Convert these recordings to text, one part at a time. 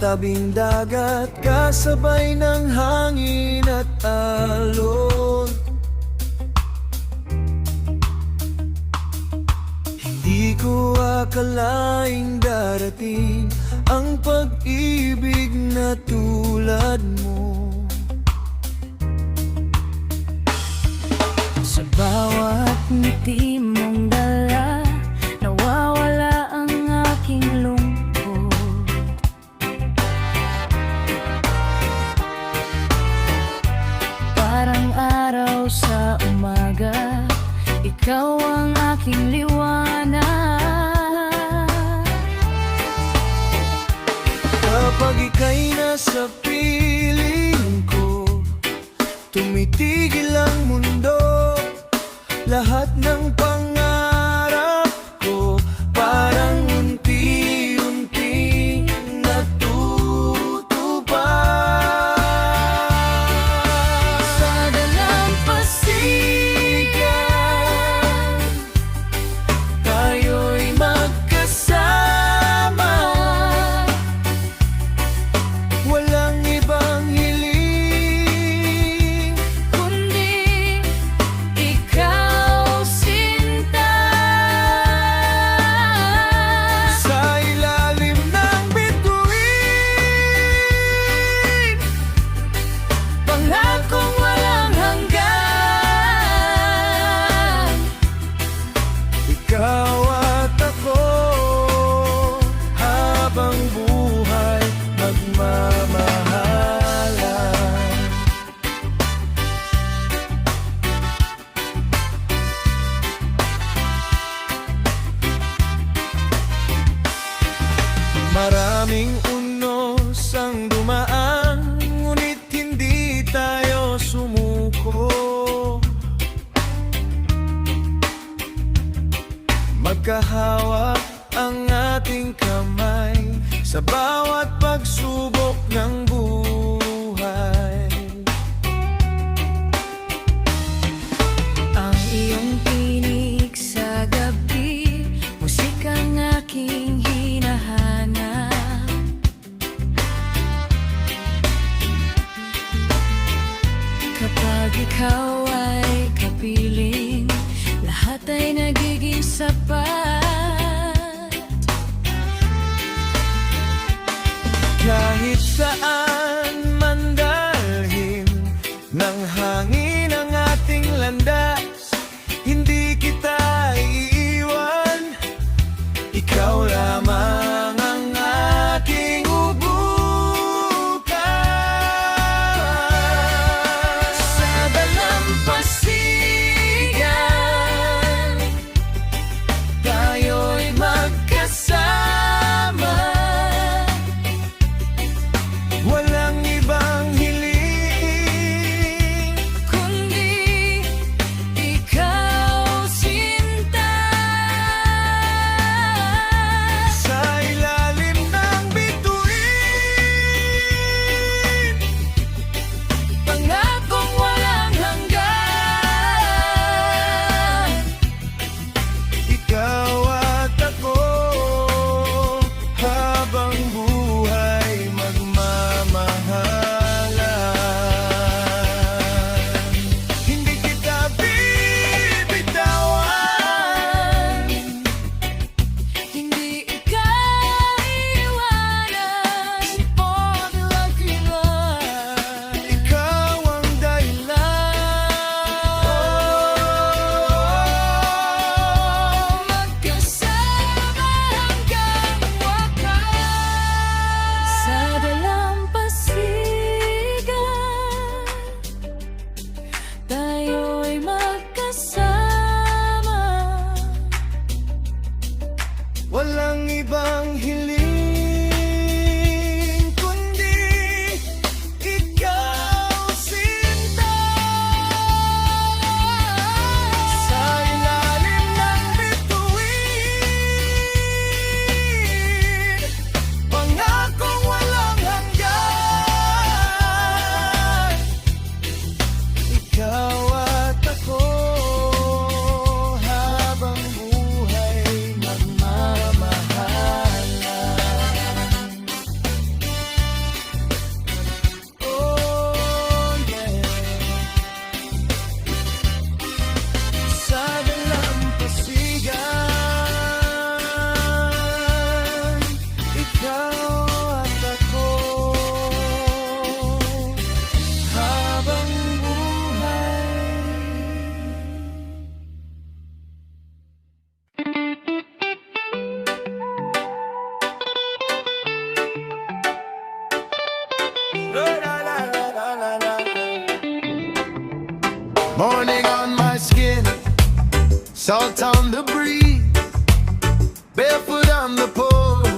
tabing dagat, kasabay ng hangin at alon. Hindi ko akalaing darating ang pag-ibig na tulad mo. Sa bawat ngiti mong dala, nawawala ang aking lungkot. Parang araw sa umaga, ikaw ang aking liwanag. Kapag ika'y nasa piling ko, tumitigil ang mundo. Lahat ng pangarap ko parang unti-unting natutupad. Sa dalampasigan, Tayo'y magkasama, walang ibang hiling kundi ikaw, sinta. sa ilalim ng bituin. Pangakong walang hanggan, Ikaw at ako, habang buhay magmamahalan. Maraming unos ang dumaan, ngunit hindi tayo sumuko. Magkahawak ang ating kamay sa bawat pagsubok ng buhay. ang iyong tinig sa gabi, musikang aking hinahanap. Kapag ikaw ay kapiling, lahat ay nagiging sapat. Kahit saan man dalhin ng hangin ang ating landas, hindi kita iiwan. Ikaw lamang ang aking ubukan. Sa dalampasigan, Morning on my skin, salt on the breeze, barefoot on the porch,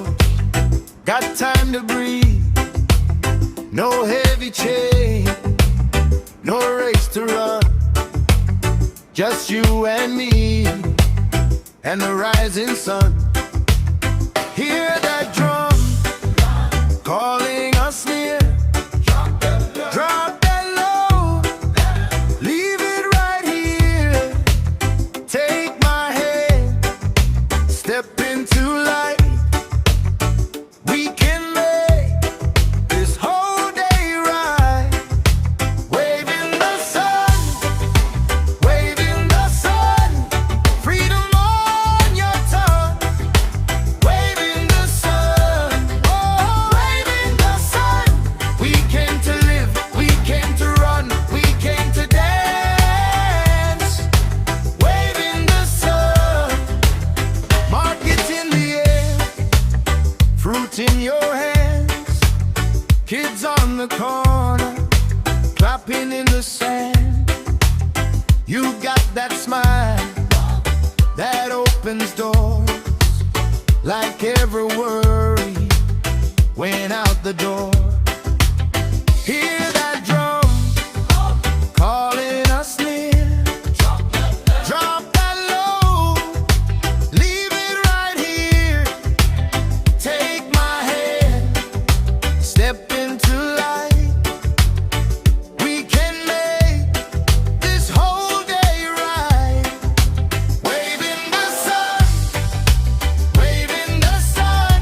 got time to breathe. No heavy chain, no race to run, just you and me and the rising sun. Hear that drum calling us near. Drop that low, leave it right here. Take my hand, step into light. We can make this whole day right. Wave in the sun, wave in the sun. Freedom on your tongue. Wave in the sun, oh, wave in the sun. We came to live, we came to run, we came to dance. Wave in the sun, markets in the air, fruit in your hands, kids on the corner, clapping in the sand. You got that smile that opens doors, like every worry went out the door. Hear that drum calling us near. Drop that low, leave it right here. Take my hand, step into light. We can make this whole day right. Wave in the sun, wave in the sun.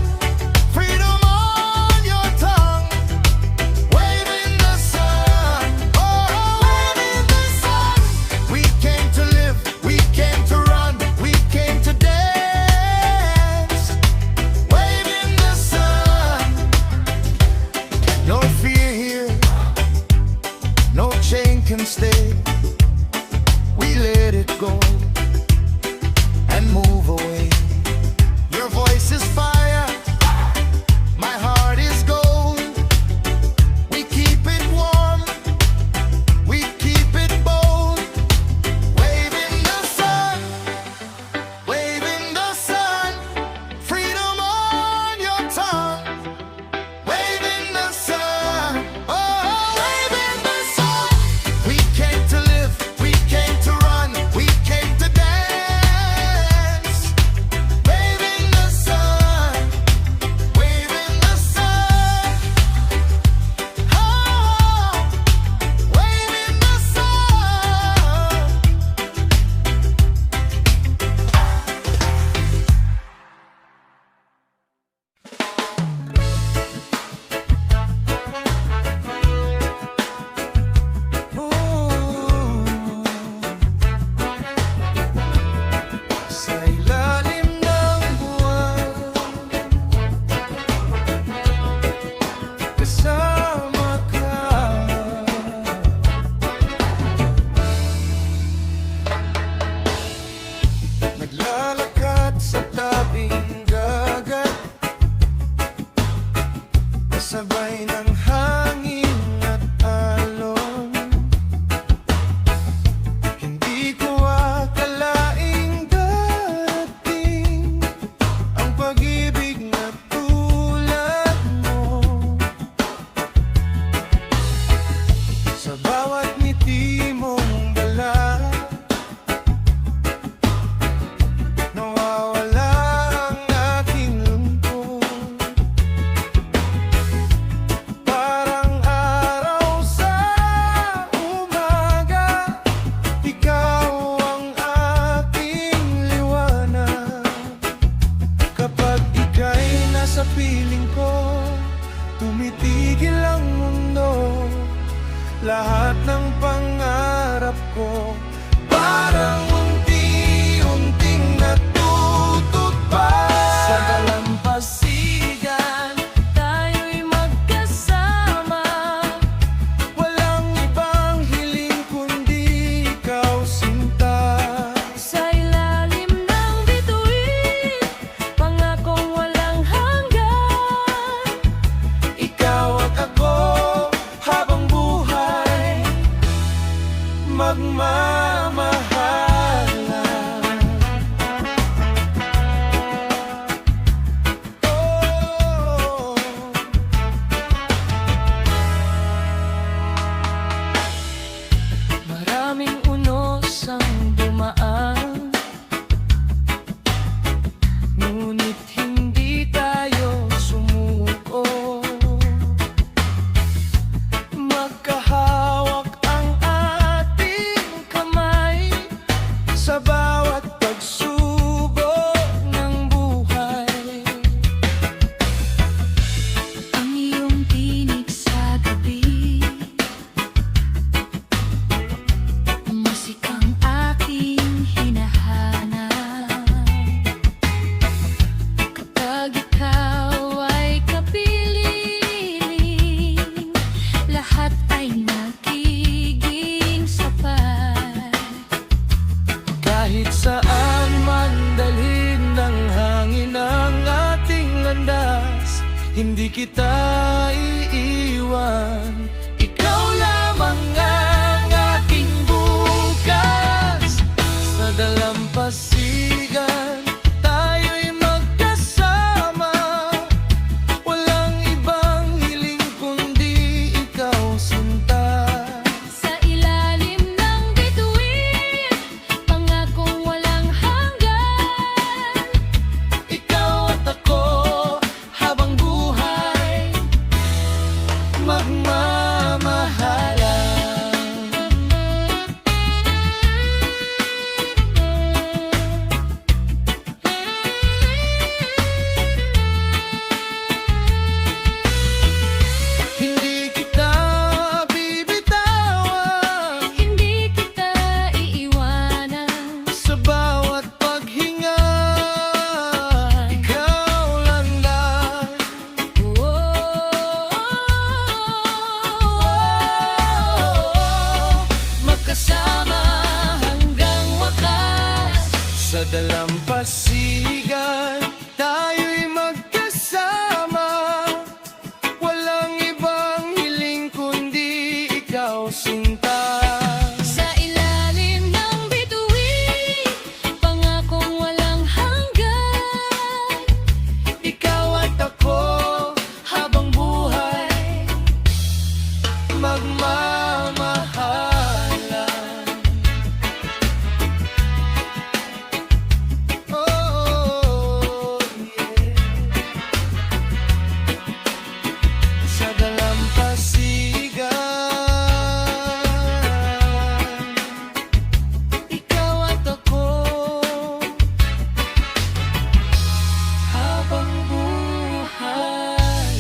Freedom on your tongue. Wave in the sun, oh, wave in the sun. We came to live, we came to run, we came to dance. Wave in the sun. No fear here, no chain can stay. We let it go and move away. Your voice is fire, my heart is gold. We keep it warm, we keep it bold. Wave in the sun, wave in the sun. Freedom on your tongue. Wave in the sun, oh, wave in the sun. We came to live, we came to run, we came to dance. Wave in the sun, wave in the sun. Oh, wave in the sun. Sa ilalim ng buwan, kasama ka. Naglalakad sa tabing dagat, kasabay ng hangin at alon. Hindi ko akalaing darating ang pag-ibig na tulad mo. Sa bawat ngiti mong balat, nawawala ang aking lungkot. Parang araw sa umaga, ikaw ang aking liwanag. Kapag ika'y nasa piling ko, tumitigil ang mundo. Lahat ng pangarap ko parang unti-unting natutupad. Sa dalampasigan, Tayo'y magkasama. walang ibang hiling kundi ikaw, sinta. Sa ilalim ng bituin, pangakong walang hanggan. Ikaw at ako habang buhay. magmamahalan. Oh, Maraming unos ang dumaan, ngunit hindi tayo sumuko. magkahawak ang ating kamay sa bawat pagsubok ng buhay. Ang iyong tinig sa gabi, musikang aking hinahanap. Kapag ikaw ay kapiling, lahat ay nagiging sapat. Kahit saan man dalhin ng hangin ang ating landas, hindi kita iiwan. Ikaw lamang ang aking bukas. Sa dalampasigan tayo'y magkasama. Walang ibang hiling kundi ikaw, sinta. Sa ilalim ng bituin, pangakong walang hanggan. Ikaw at ako habang buhay, magmamahalan. Hindi kita bibitawan Hindi kita iiwanan. sa bawat paghinga. Ikaw lang lang. Magkasama hanggang wakas. Sa dalampasigan tayo'y magkasama. Walang ibang hiling kundi ikaw, sinta. Sa ilalim ng bituin, pangakong walang hanggan. Ikaw at ako habang buhay, magmamahalan. Oh, yeah. Sa dalampasigan, ikaw at ako habang buhay.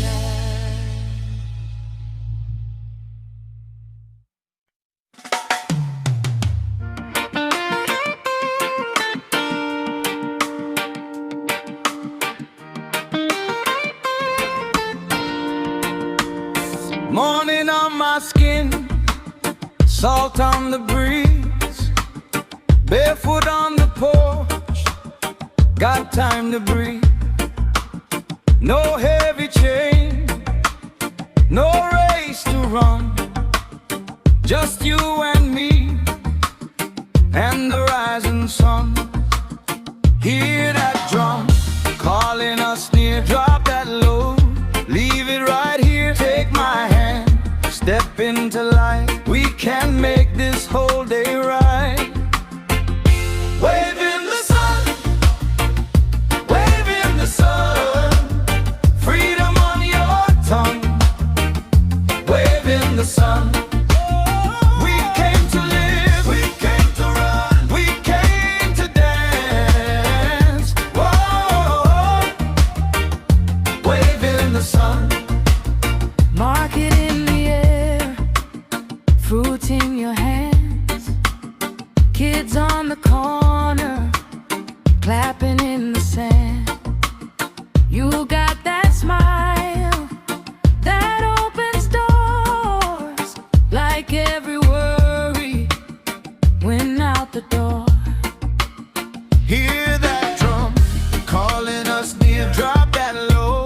Morning on my skin, salt on the breeze, barefoot on the porch, got time to breathe. No heavy chain, no race to run, just you and me and the rising sun. Hear that drum calling us near, drop that load, leave it right here, take my hand, step into light, we can make this whole day right. Wave in the sun, wave in the sun, freedom on your tongue, wave in the sun. We came to live, we came to run, we came to dance. Whoa, wave in the sun. Market in the air, fruit in your hands, kids on the corner, clapping in the sand. You got that smile that opens doors, like every worry went out the door. Hear that drum calling us near, drop that low,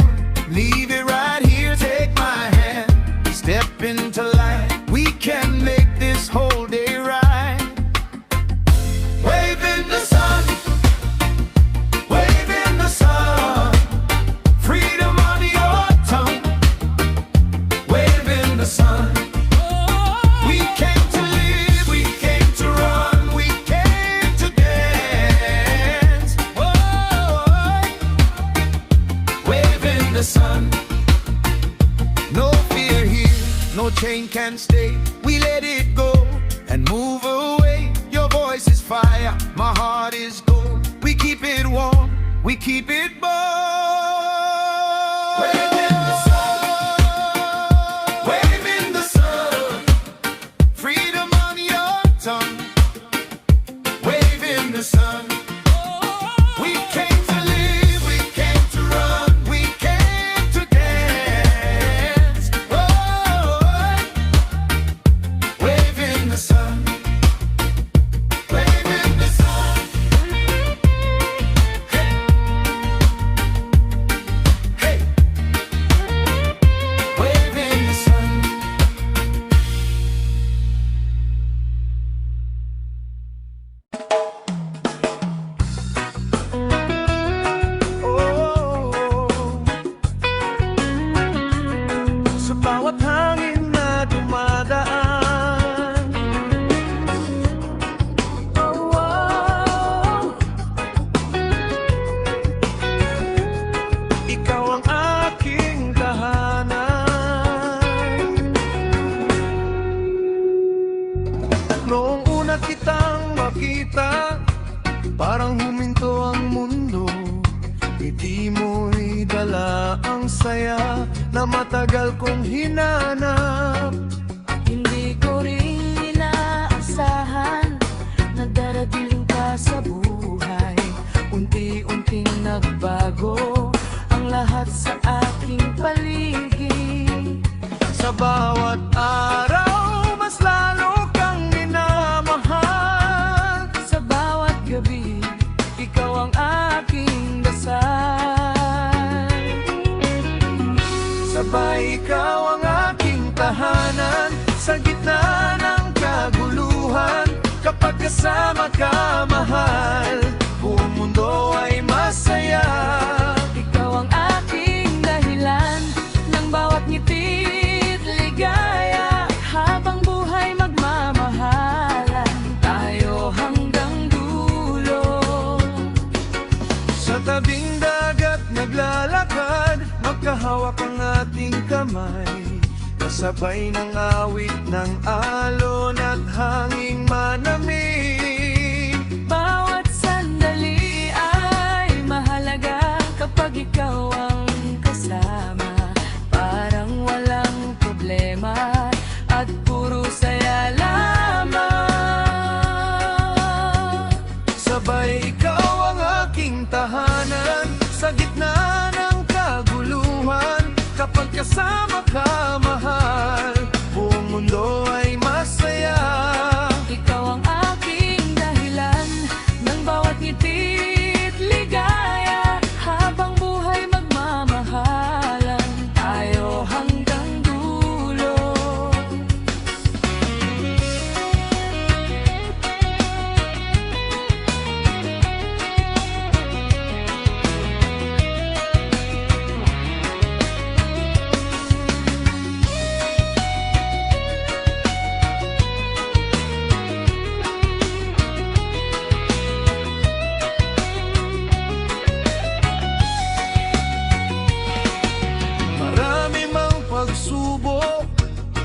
leave it right here, take my hand, step into light, we can make this whole day right. chain can stay. We let it go and move away. Your voice is fire, my heart is gold. We keep it warm, we keep it bold. Wave in the sun, wave in the sun. Freedom on your tongue. Wave in the sun. We came to live, we came to run, we came to dance. Oh, wave in the sun, wave in the sun. Hey, hey, wave in the sun. Sa bawat hangin na dumadaan, ikaw ang aking tahanan. Noong una kitang makita, parang huminto ang mundo. Ngiti mo'y dala ang saya na matagal kong hinanap. Hindi ko rin inaasahan na darating ka sa buhay. Unti-unting nagbago ang lahat sa aking paligid. Sa bawat araw, mas lalo kang minamahal. Sa bawat gabi, ikaw ang aking dasal. Sabay ikaw ang aking tahanan sa gitna ng kaguluhan. Kapag kasama ka, mahal, buong mundo ay masaya. Ikaw ang aking dahilan ng bawat ngiti't ligaya. Habang buhay magmamahalan tayo hanggang dulo. Sa tabing dagat naglalakad, magkahawak ang ating kamay. Kasabay ng awit ng alon at hanging manamig. Bawat sandali ay mahalaga kapag ikaw ang kasama. Parang walang problema at puro saya lamang. Sabay ikaw ang aking tahanan sa gitna ng kaguluhan. Kapag kasama ka, mahal, buong mundo ay masaya. Ikaw ang aking dahilan ng bawat ngiti't ligaya. Habang buhay magmamahalan tayo hanggang dulo. Marami mang pagsubok,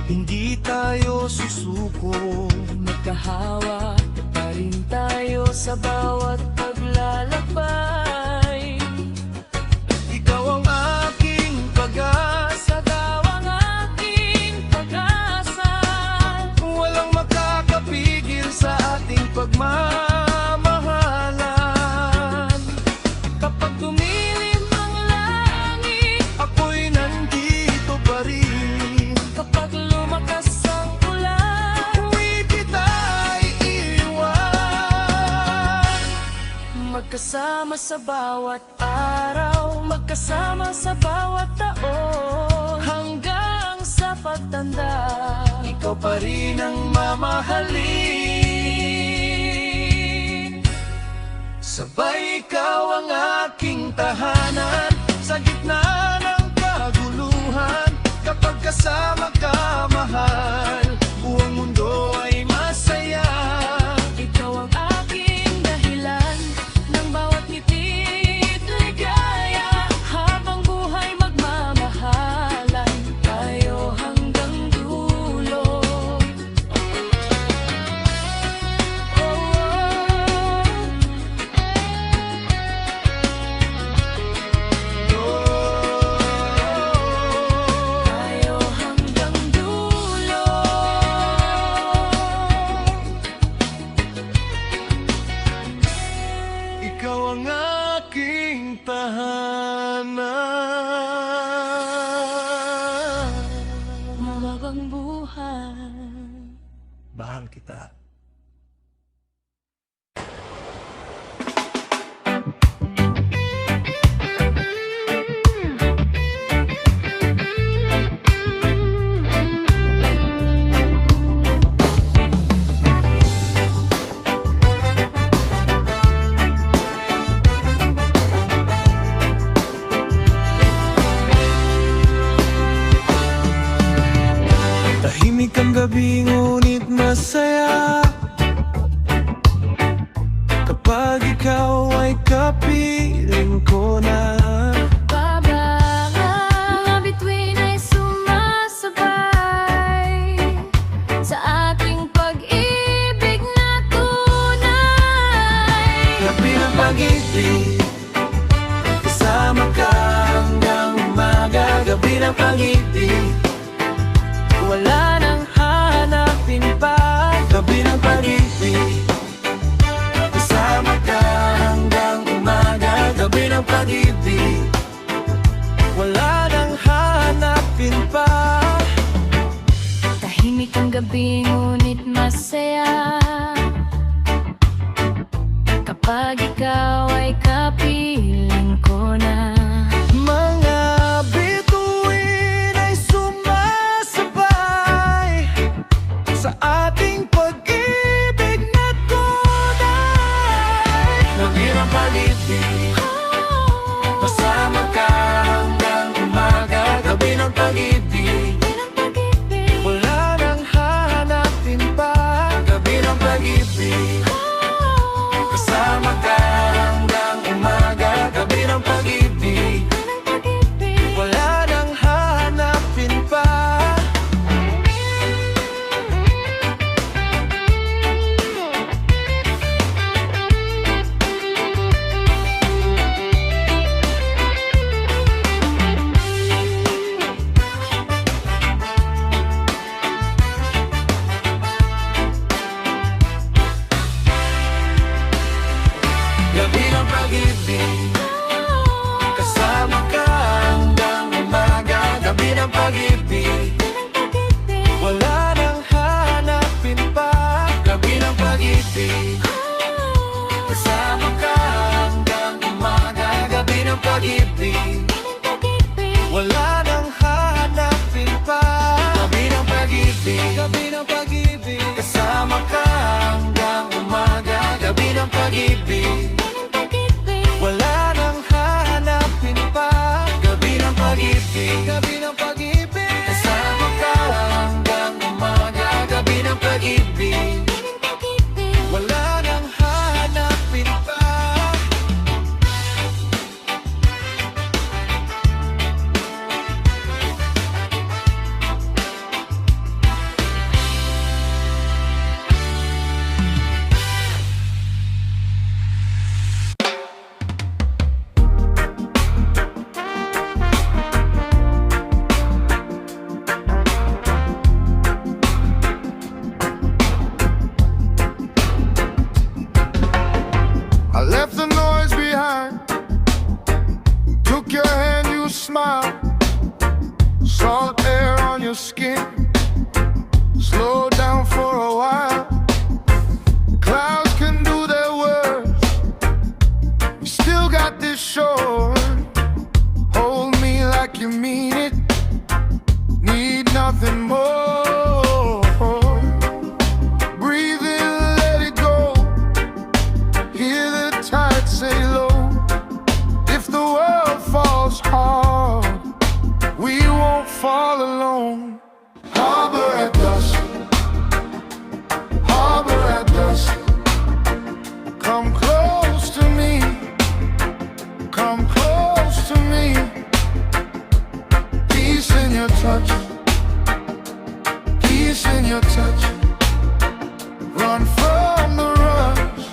hindi tayo susuko. Magkahawak pa rin tayo sa bawat paglalakbay. Ikaw ang aking pag-asa, Ikaw ang aking pag-asa. walang makakapigil sa ating pagmamahalan. Kapag tumilim ang langit, Ako'y nandito pa rin. kapag lumakas ang ulan, Di kita iiwan. magkasama sa bawat araw, magkasama sa bawat taon, hanggang sa pagtanda. Ikaw pa rin ang mamahalin. Sabay ikaw ang aking tahanan sa gitna ng kaguluhan. Kapag kasama ka, mahal, buong mundo ay masaya. Ikaw ang aking dahilan ng bawat ngiti't ligaya. Habang buhay magmamahalan tayo hanggang dulo. kita. Tahimik ang gabi ngunit masaya kapag ikaw ay kapiling ko na. Mga bituin ay sumasabay sa ating pag-ibig na tunay. Gabi ng pag-ibig, kasama ka hanggang umaga. Gabi ng pag-ibig, wala nang hanapin pa. Gabi ng pag-ibig, kasama ka hanggang umaga. Gabi ng pag-ibig, wala nang hanapin pa. Tahimik ang gabi ngunit masaya kapag ikaw ay kapiling ko na. Mga bituin ay sumasabay sa ating pag-ibig na tunay. Gabi ng pag-ibig, kasama ka hanggang umaga. Gabi ng pag-ibig, wala nang hanapin pa. Gabi ng pag-ibig, kasama ka hanggang umaga. Gabi ng pag-ibig, wala nang hanapin pa. Gabi ng pag-ibig, kasama ka hanggang umaga. Gabi ng pag-ibig, wala nang hanapin pa. Gabi ng pag-ibig, kasama ka hanggang umaga. Gabi ng pag-ibig, wala nang hanapin pa. Gabi ng pag-ibig, gabi ng pag-ibig, kasama ka hanggang umaga. Gabi ng pag-ibig, wala nang hanapin pa. Gabi ng pag-ibig, gabi ng pag-ibig, kasama ka hanggang umaga. Gabi ng pag-ibig, wala nang hanapin pa. I left the noise behind. Took your hand, you smiled. Salt air on your skin. Slow down for a while. Clouds can do their worst. We still got this shore. Hold me like you mean it. Need nothing more. Breathe in, let it go. Hear the tide say low. If the world falls hard, we won't fall alone. Harbor at dusk, harbor at dusk. Come close to me, come close to me. Peace in your touch, peace in your touch. Run from the rush,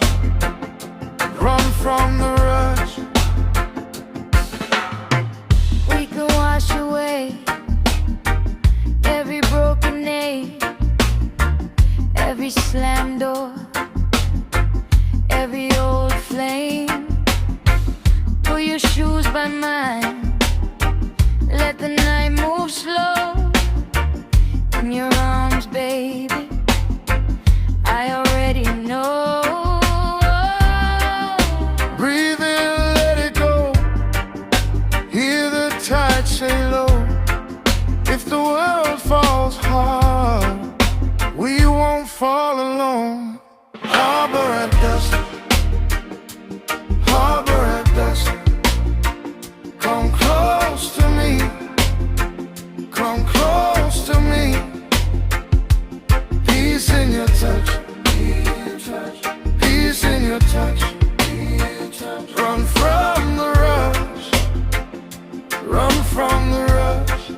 run from the rush. We can wash away every broken name, every slammed door, every old flame. Put your shoes by mine, let the night move slow. In your arms, baby, already know. Breathe in, let it go. Hear the tide say low. If the world falls hard, we won't fall alone. Harbor at dusk, harbor at dusk. Come close to me, come close to me. Peace in your touch, peace in your touch. Run from the rush, run from the rush.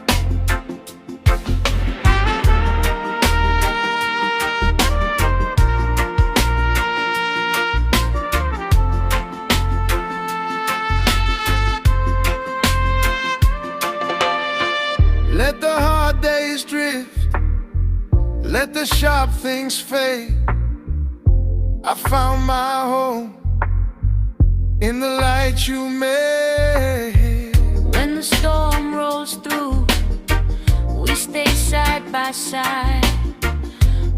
Let the hard days drift, let the sharp things fade. I found my home in the light you made. When the storm rolls through, we stay side by side.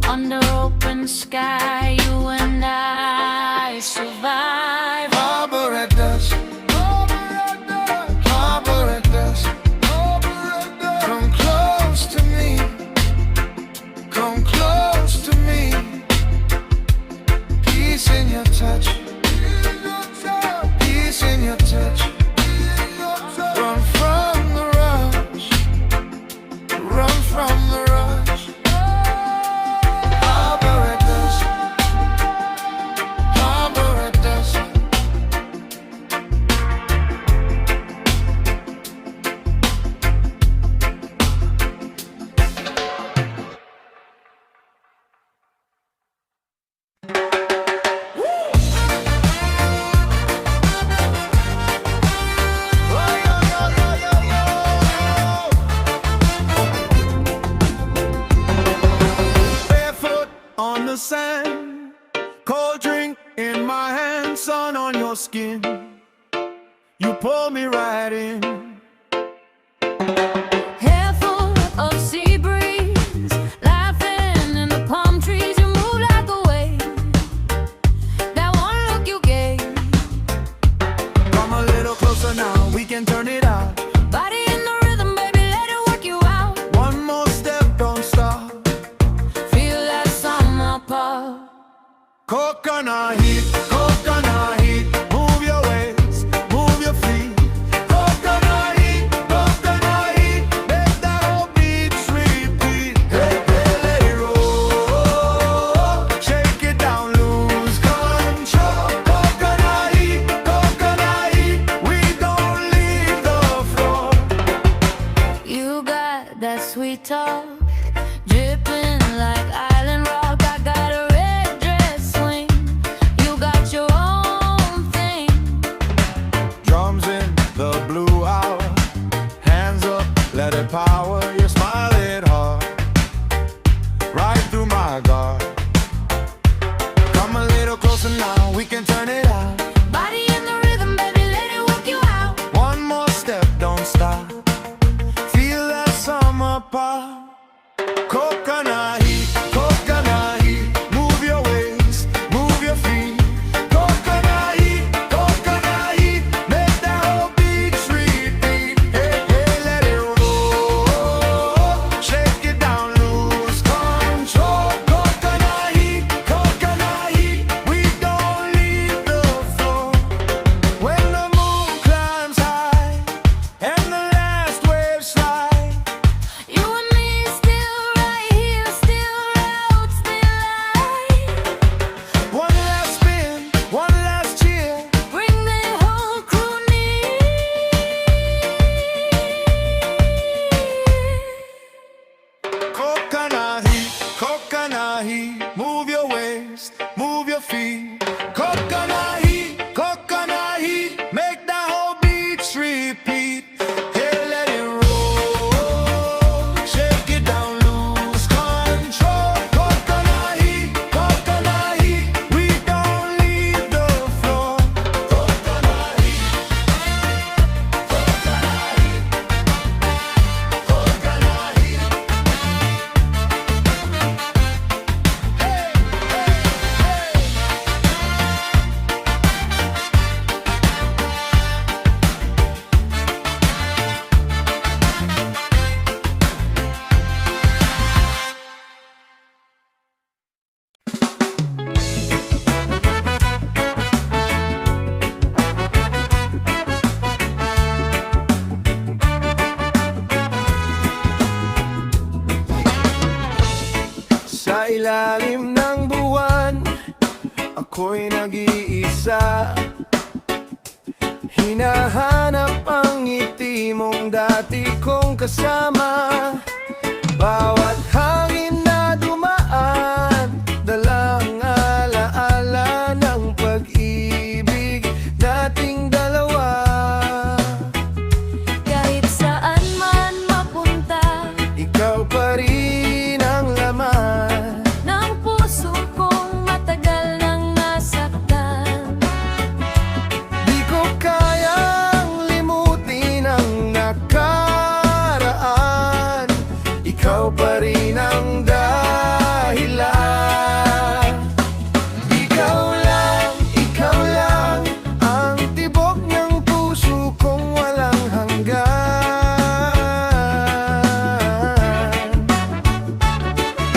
Under open sky, you and I survive. Harbor at dusk, harbor at dusk. Come close to me, come close to me. Peace in your touch, peace in your touch. Run from the rush, run from the rush. Harbor at dusk, harbor at dusk. Barefoot on the sand, cold drink in my hand, sun on your skin. You pull me right in. Hair full of sea breeze, laughing in the palm trees. You move like a wave. That one look you gave. Come a little closer now, we can turn it out. Body in the rhythm, baby, let it work you out. One more step, don't stop. Feel that summer puff. Coconut heat, move your waist, move your feet. Coconut heat, make that whole beat repeat. Hey, hey, let it roll, shake it down, lose control. Coconut heat, we don't leave the floor. You got that sweet talk, dripping like island rock. I got a red dress swing. You got your own thing. Drums in the blue hour, hands up, let it power. Your smile hit hard, right through my guard. Come a little closer now, we can turn it out. Body in the rhythm, baby, let it work you out. One more step, don't stop. Feel that summer pop. Coconut heat, move your waist, move your feet. Coconut heat, make that whole beat repeat. Hey, hey, let it roll, shake it down, lose control. Coconut heat, we don't leave the floor. When the moon climbs high and the last wave slide, You and me still right here, still out, still alive. one last spin, one last cheer. Bring the whole crew near. Coconut heat, move your waist, move your feet. Coconut heat, make that whole beat repeat. Hey, let it roll, shake it down, lose control. Coconut heat, we don't leave the floor. Coconut heat, ako'y nag-iisa. Hinahanap ang ngiti mong dati kong kasama. Bawat hangin na dumaan, dalang alaala ng pag-ibig nating dalawa. Kahit saan man mapunta, Ikaw pa rin ang laman ng puso kong matagal nang nasaktan. Di ko kayang limutin ang nakaraan. Ikaw pa rin ang dahilan. Ikaw lang ang tibok ng puso kong walang hanggan.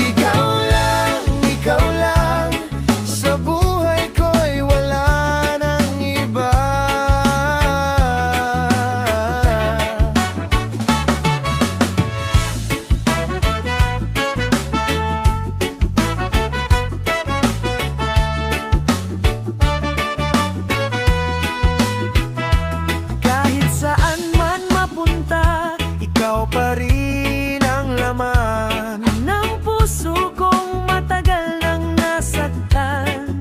Ikaw lang, sa buhay ko'y wala nang iba. Kahit saan man mapunta, ikaw pa rin ang laman ng puso kong matagal nang nasaktan.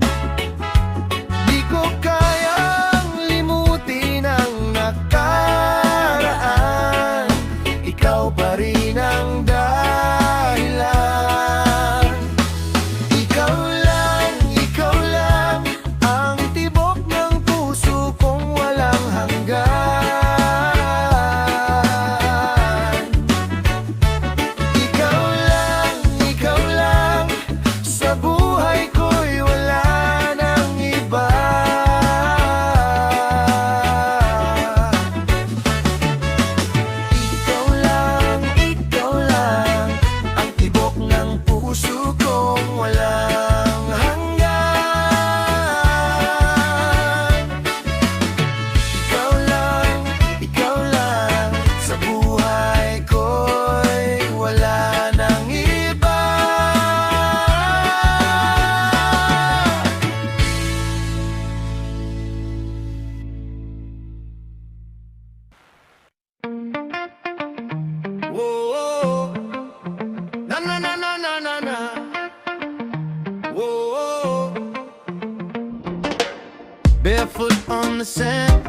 Di ko kayang limutin ang nakaraan. Ikaw pa rin ang dahilan. Ikaw lang ang tibok ng puso kong walang hanggan. Ikaw lang, sa buhay ko'y wala nang iba. Ikaw lang, ang tibok ng puso kong walang hanggan. Ikaw lang, sa buhay ko'y wala nang iba. Whoa, na na na na na na na. Whoa, barefoot on the sand,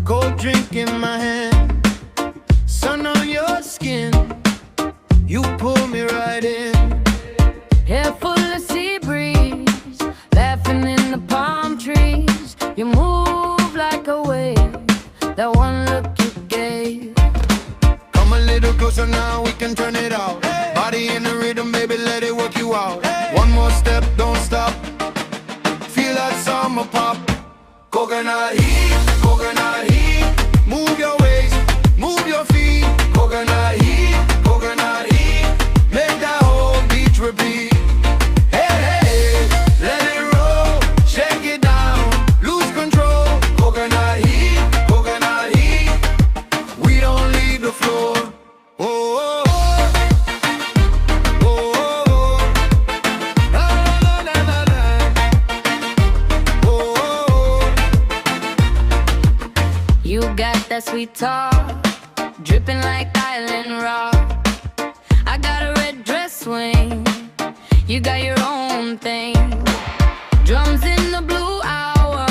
cold drink in my hand, sun on your skin, you pull me right in. Hair full of sea breeze, laughing in the palm trees. You move like a wave, that one look you gave. Come a little closer now, we can turn it out. Body in the rhythm, baby, let it work you out. One more step, don't stop. Feel that summer pop. Coconut heat, move your waist, move your feet. Coconut heat, make that whole beach repeat. Hey, hey, let it roll, shake it down, lose control. Coconut heat, we don't leave the floor. Oh, oh, oh, oh, oh. La, la, la, la, la. Oh, oh, oh. You got that sweet talk, dripping like island rock. I got a red dress swing, you got your own thing. Drums in the blue hour,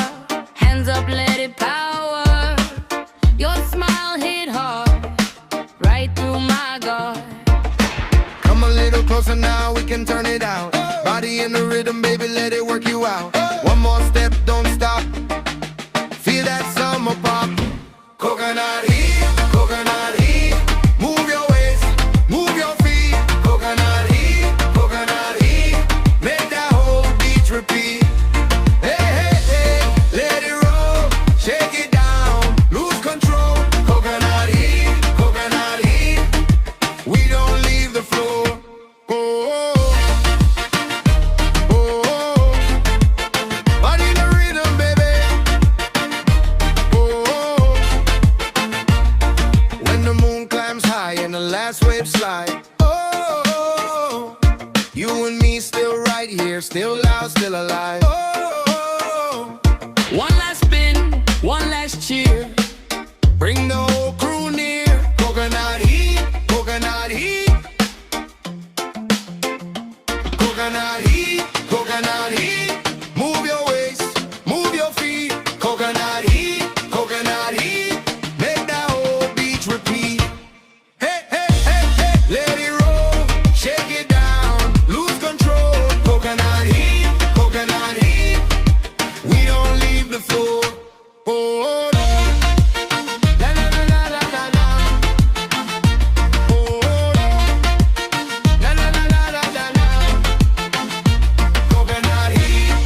hands up, let it power. Your smile hit hard, right through my guard. Come a little closer now, we can turn it out. Body in the rhythm, baby, let it work you out. One more step, don't stop. Feel that summer pop. Coconut heat, move your waist, move your feet. Coconut heat, make that whole beach repeat. Hey, hey, hey, let it roll, shake it down, lose control. Coconut heat, we don't leave the floor. Oh, oh, oh, oh. Body in the rhythm, baby. Oh, oh. When the moon climbs high and the last wave slide. Oh, you and me still right here, still loud, still alive. Oh, One last spin, one last cheer. Bring the whole crew near. Coconut heat, coconut heat. Coconut heat, coconut heat. Move your waist, move your feet. Coconut heat, coconut heat. Make that whole beach repeat. Hey, hey, hey, hey. Let it roll, shake it down, lose control. Coconut heat, coconut heat. We don't leave the floor. Oh, no. La, la, la, la, la, la, la. Oh, no. La, la, la, la, la, la, la. Coconut heat.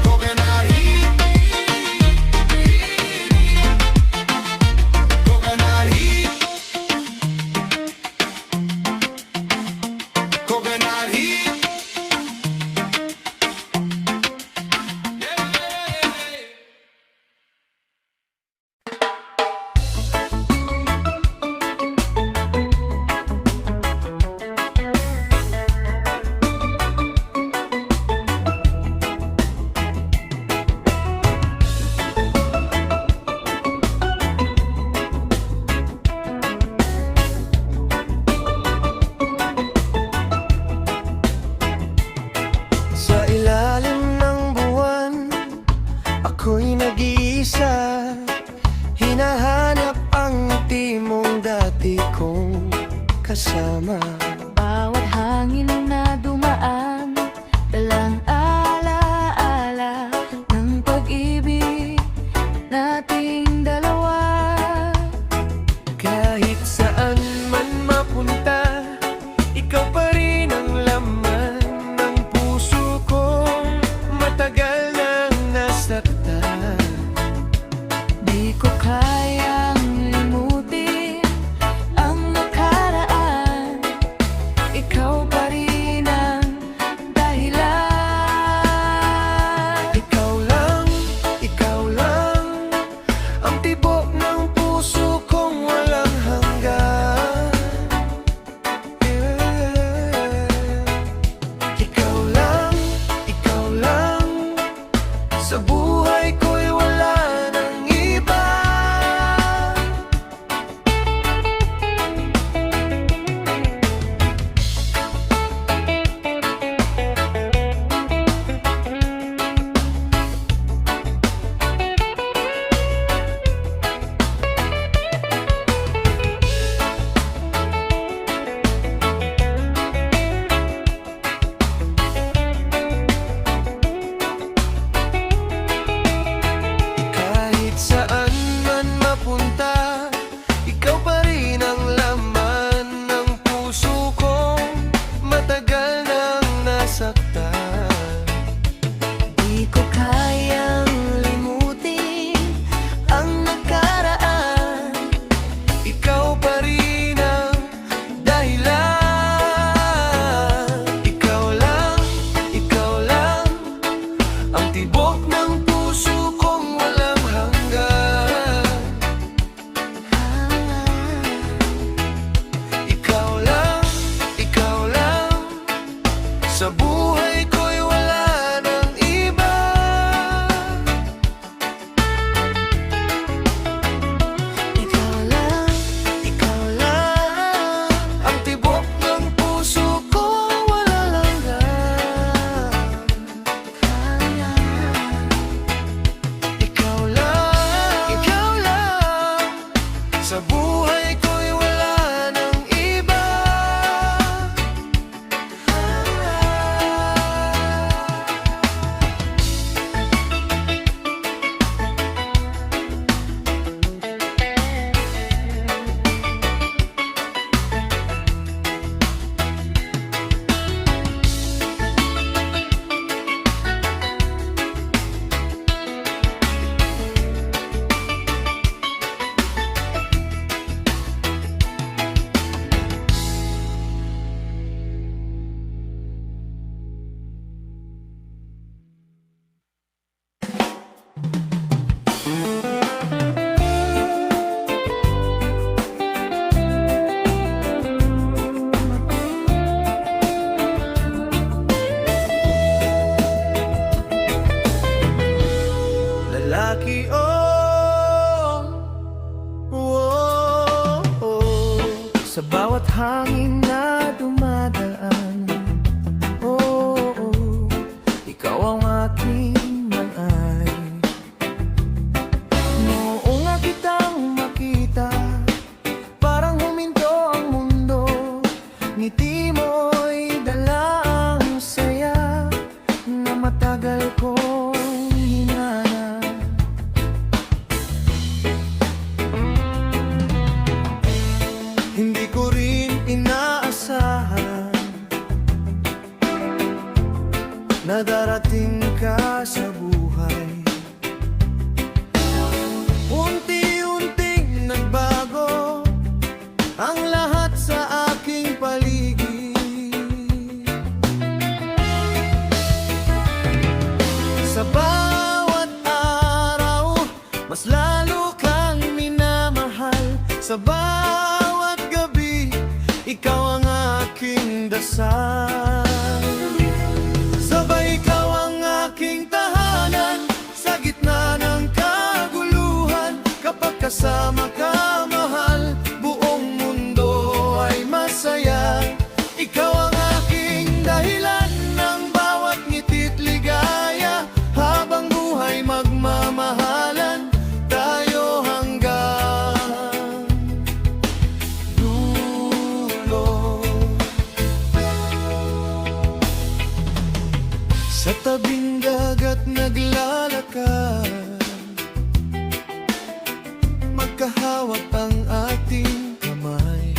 Coconut heat. Coconut heat. Coconut heat. Sa ilalim ng buwan, ako'y nag-iisa. Hinahanap ang ngiti mong dati kong kasama. Bawat hangin na dumaan, dalang alaala ng pag-ibig nating dalawa. Kahit saan man mapunta, ikaw pa rin ang laman ng puso kong matagal nang nasaktan. Di ko kayang limutin ang nakaraan. Ikaw pa rin ang dahilan. Ikaw lang, ang tibok ng puso kong walang hanggan. Ikaw lang, sa buhay ko'y wala nang iba. Kahit saan man mapunta, ikaw pa rin ang laman ng puso kong matagal nang nasaktan. Di ko kayang limutin ang nakaraan. Ikaw pa rin ang dahilan. Ikaw lang, ang tibok ng puso kong walang hanggan. Ikaw lang, sa buhay hangin na dumadaan. Oh, oh, ikaw ang aking malay. Noong nga kitang makita, parang huminto ang mundo. Ngiti mo'y dala ang saya na matagal kong hinanap. Hindi ko rin inaasahan na darating ka sa buhay. Unti-unting nagbago ang lahat sa aking paligid. Sa bawat araw, mas lalo kang minamahal. Sa bawat gabi, ikaw ang aking dasal. Sabay ikaw ang aking tahanan sa gitna ng kaguluhan. Kapag kasama ka, mahal, buong mundo ay masaya. Ikaw ang aking dahilan ng bawat ngiti't ligaya. Habang buhay magmamahalan tayo hanggang dulo. Sa tabing dagat naglalakad, magkahawak ang ating kamay.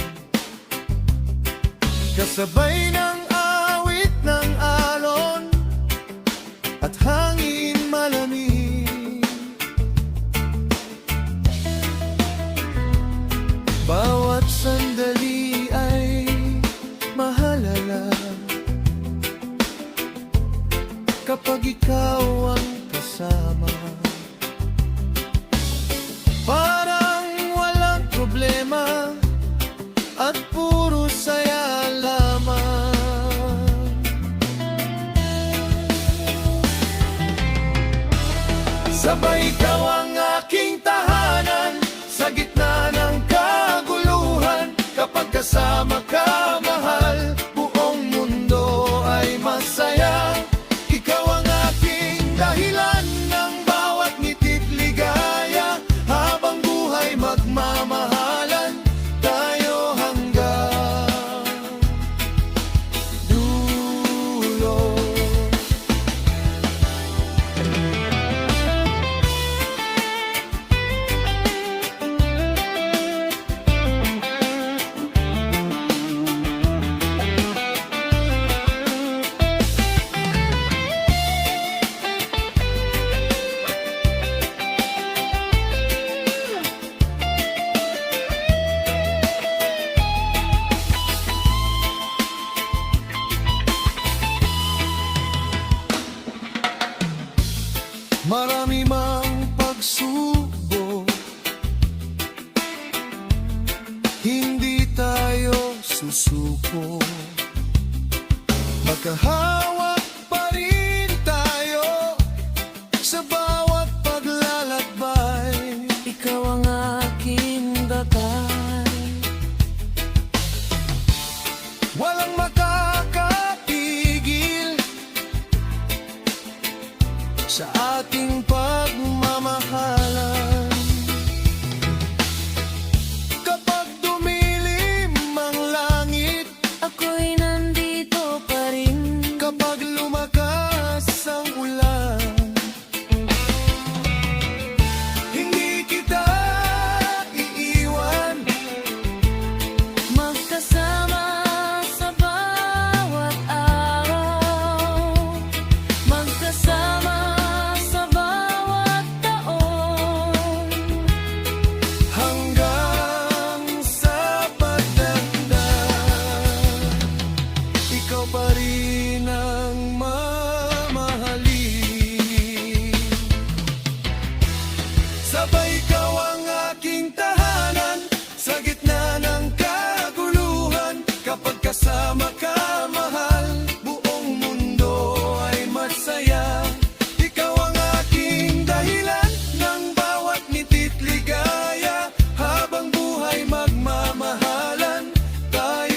Kasabay ng awit ng alon at hangin malamig. Bawat sandali ay mahalala kapag ikaw ang kasama. Parang walang problema at puro saya lamang. Sabay ikaw ang aking tahanan sa gitna ng kaguluhan. Kapag kasama ka, mahal, buong mundo ay masaya. Ikaw ang aking dahilan ng bawat ngiti't ligaya. Habang buhay magmamahalan tayo hanggang dulo. Marami mang pagsubok, hindi tayo susuko. Magkahawak pa rin tayo sa bawat paglalakbay. Ikaw ang aking datay. Walang makakapigil sa ating pagmamahalan. Kapag dumilim ang langit, Ako'y nandito pa rin. kapag lumakas ang ulan, hindi kita iiwan. Magkasama sa bawat araw. Magkasama sa bawat taon. Hanggang sa pagtanda, ikaw pa rin ang mamahalin. Sabay ikaw ang aking tahanan sa gitna ng kaguluhan. Kapag kasama ka, mahal, buong mundo ay masaya. Ikaw ang aking dahilan ng bawat ngiti't ligaya. Habang buhay magmamahalan tayo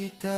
kita.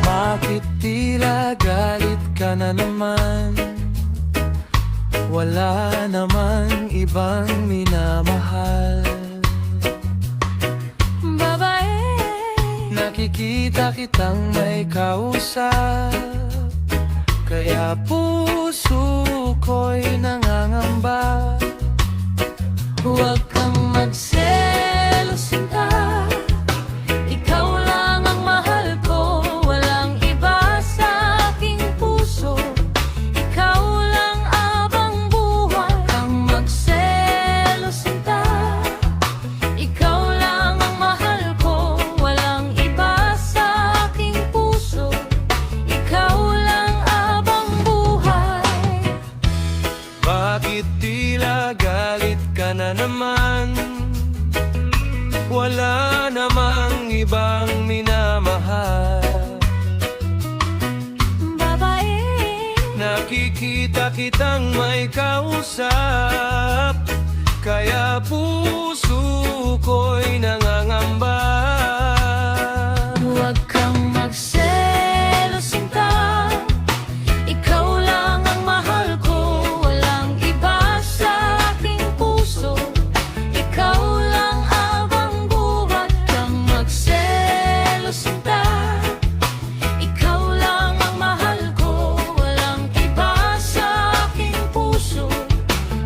Bakit tila galit ka na naman? Wala naman ibang minamahal. Babae, Nakikita kitang may kausap, kaya puso ko'y nangangamba. huwag kang magselos, sinta. Ikaw lang ang mahal ko, walang iba sa aking puso. Ikaw lang abang buhay. Kang magselos, sinta. Ikaw lang ang mahal ko, walang iba sa aking puso. Ikaw lang abang buhay. Bakit tila galit ka na naman? Wala namang ibang minamahal. Babae, Nakikita kitang may kausap, kaya puso ko'y nangangamba. huwag kang magselos, sinta. Ikaw lang ang mahal ko, walang iba sa aking puso. Ikaw lang abang buhay. Kang magselos, sinta. Ikaw lang ang mahal ko, walang iba sa aking puso.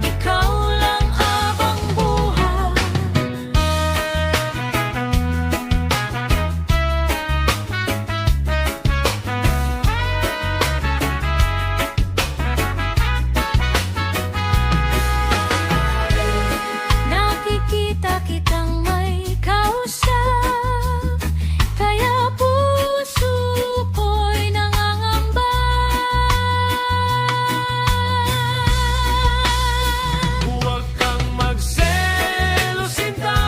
Ikaw lang abang buhay. Nakikita kitang may kausap, kaya puso ko'y nangangamba. Huwag kang magselos, sinta.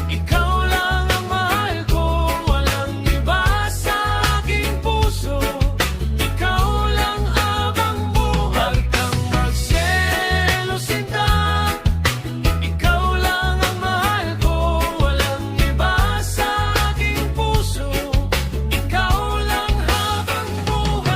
Ikaw lang ang mahal ko, walang iba sa aking puso. Ikaw lang abang buhay. Huwag kang magselos, sinta. Ikaw lang ang mahal ko, walang iba sa aking puso. Ikaw lang habang buhay.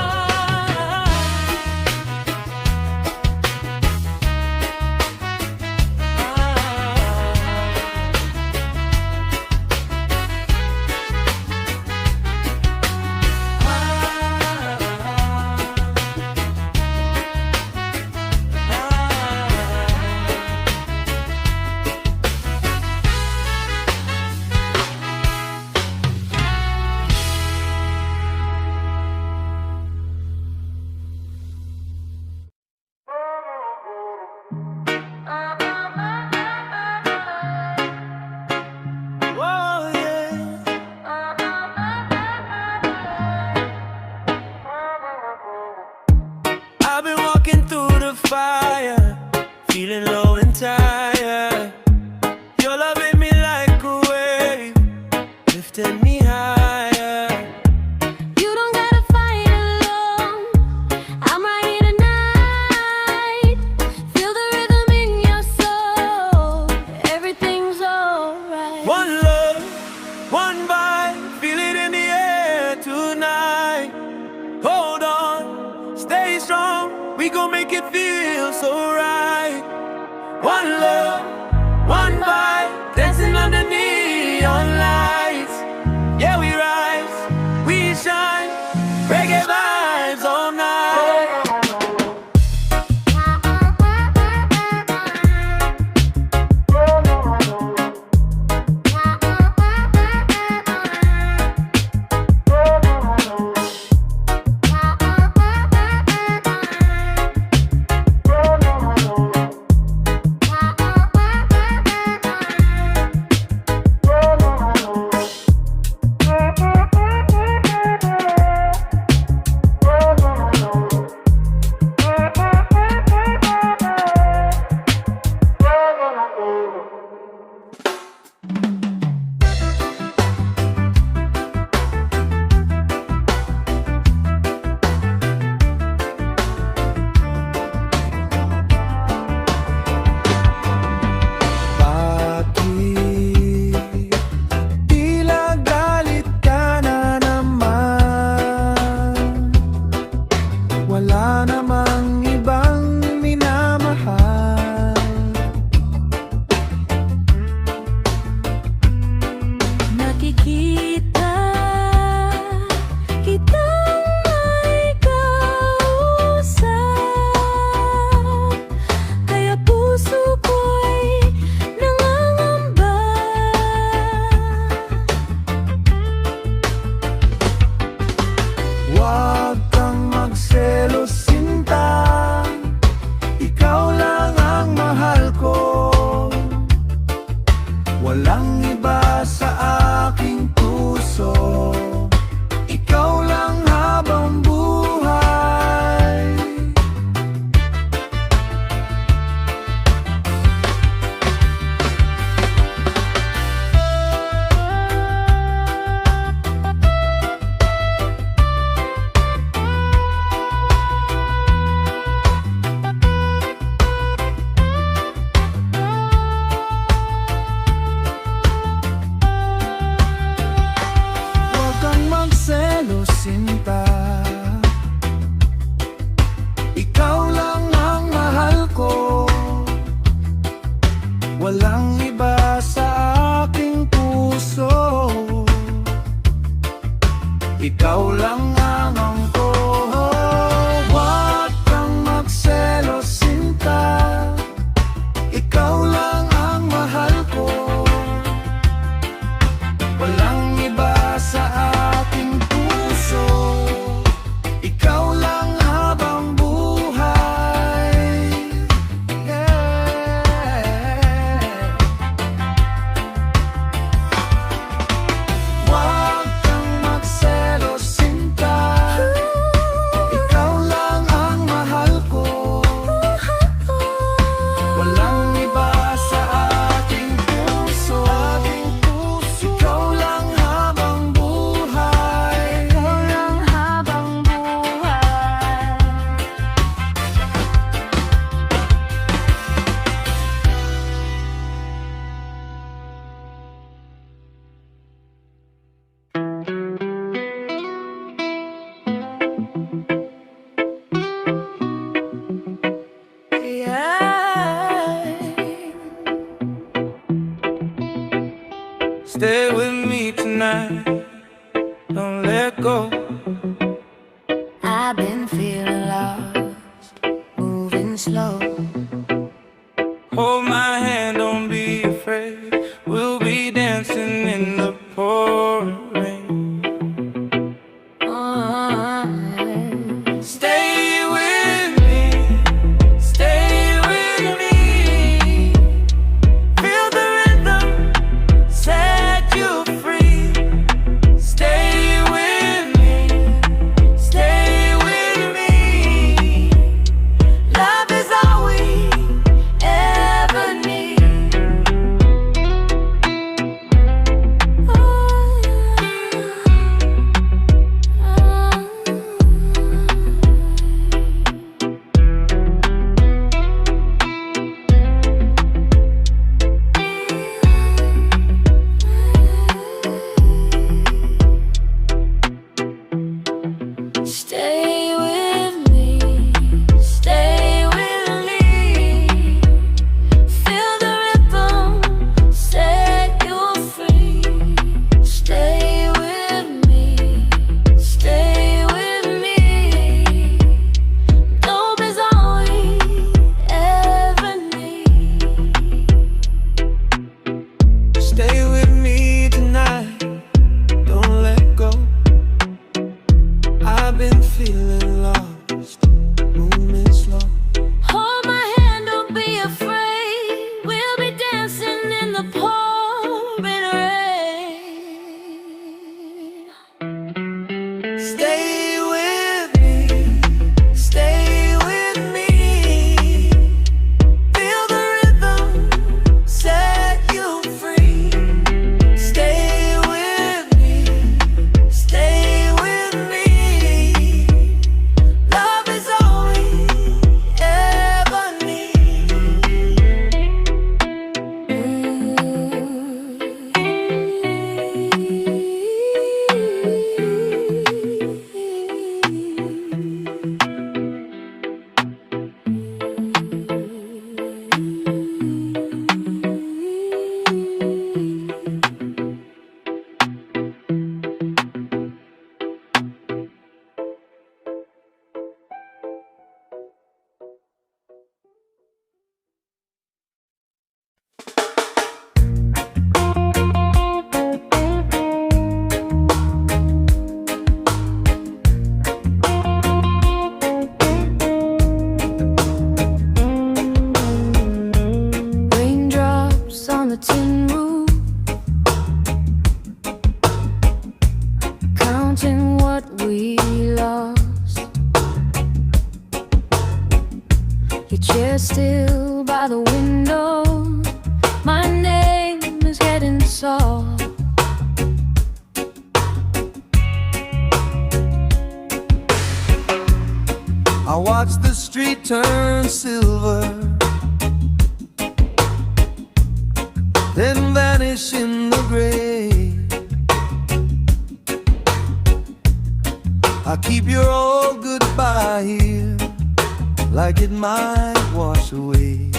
Oh, yeah. I've been walking through the fire, feeling low and tired. Your love hit me like a wave, lifting me higher. You don't gotta fight alone. I'm right here tonight. Feel the rhythm in your soul. Everything's alright. One love, one vibe, feel it in the air tonight. Hold on, stay strong, we gon' make it feel so right. One love, one vibe, dancing under neon lights. Yeah, we rise, we shine, reggae vibes all night. Walang iba sa aking puso, ikaw lang habang buhay. Huwag kang magselos, sinta. Ikaw lang ang mahal ko. Walang iba sa aking puso, ikaw lang ang angko. Huwag kang magselos, sinta. Ikaw lang ang mahal ko. Walang iba sa aking puso, ikaw lang habang buhay. Huwag kang magselos, sinta. Ikaw lang ang mahal ko. Walang iba sa aking puso, ikaw lang habang buhay. Ikaw lang habang buhay. Stay with me tonight, don't let go. I've been feeling lost, moving slow. Hold my hand, don't be afraid. We'll be dancing in the pouring rain. Stay with me, stay with me. Feel the rhythm, set you free. Stay with me, stay with me. Love is all we ever need. what we lost. Your chair's still by the window. My name is getting soft. I watch the street turn silver, then vanish in the gray. I keep your old goodbye here, like it might wash away.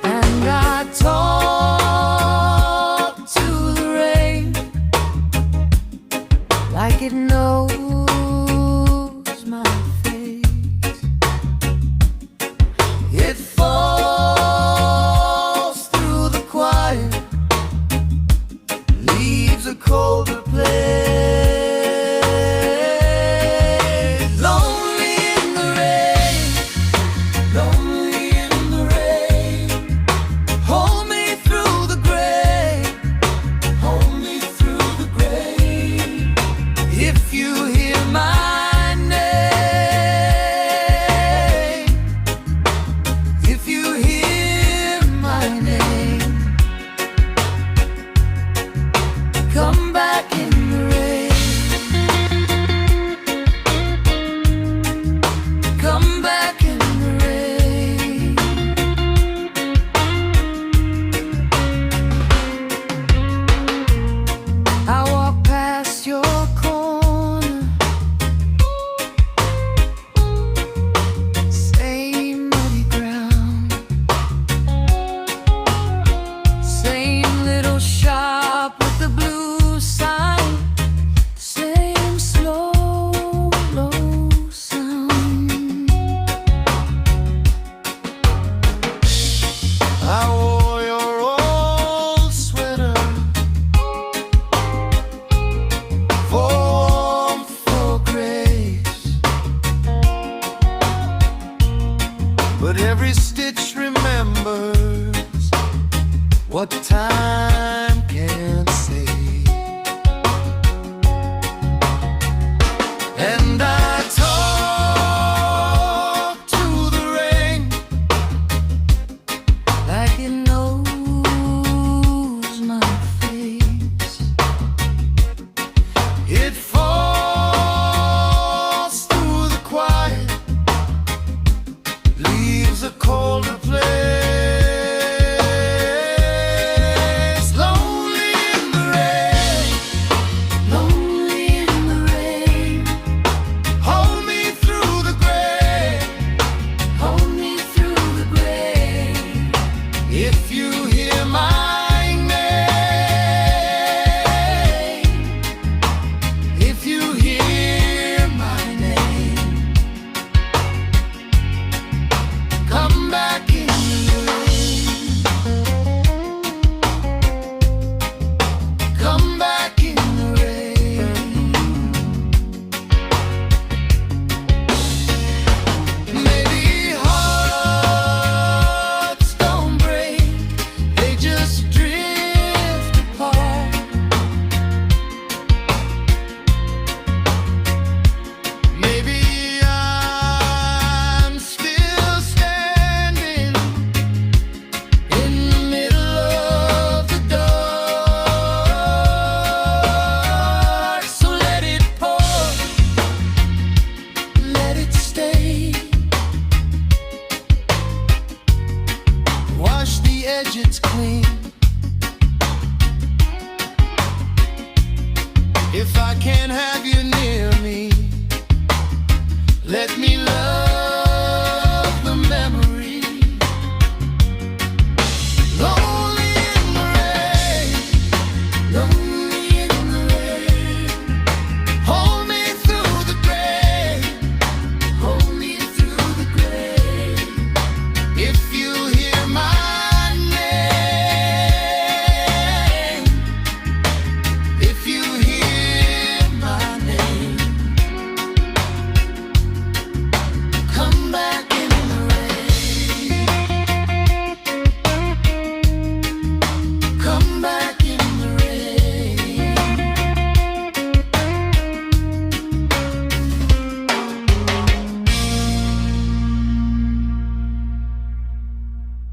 And I talk to the rain, like it knows my face. It falls through the quiet, leaves a colder place. Lonely in the rain, lonely in the rain. Hold me through the gray, hold me through the gray. If you hear my name, if you hear my name, come back in the rain, come back in the rain. I walk past your corner, same muddy ground, same little shop with the blue sign, same slow, low sound. I wore your old sweater for warmth, for grace, but every stitch remembers what time can't say. And I talk to the rain, like it knows my face. It falls through the quiet, leaves a colder place. Lonely in the rain, lonely in the rain. Hold me through the gray, hold me through the gray. If you hear my name, if you hear my name, come back in the rain, come back in the rain. Maybe hearts don't break, they just drift apart. Maybe I'm still standing in the middle of the dark. So let it pour, let it stay. Wash the edges clean. If I can't have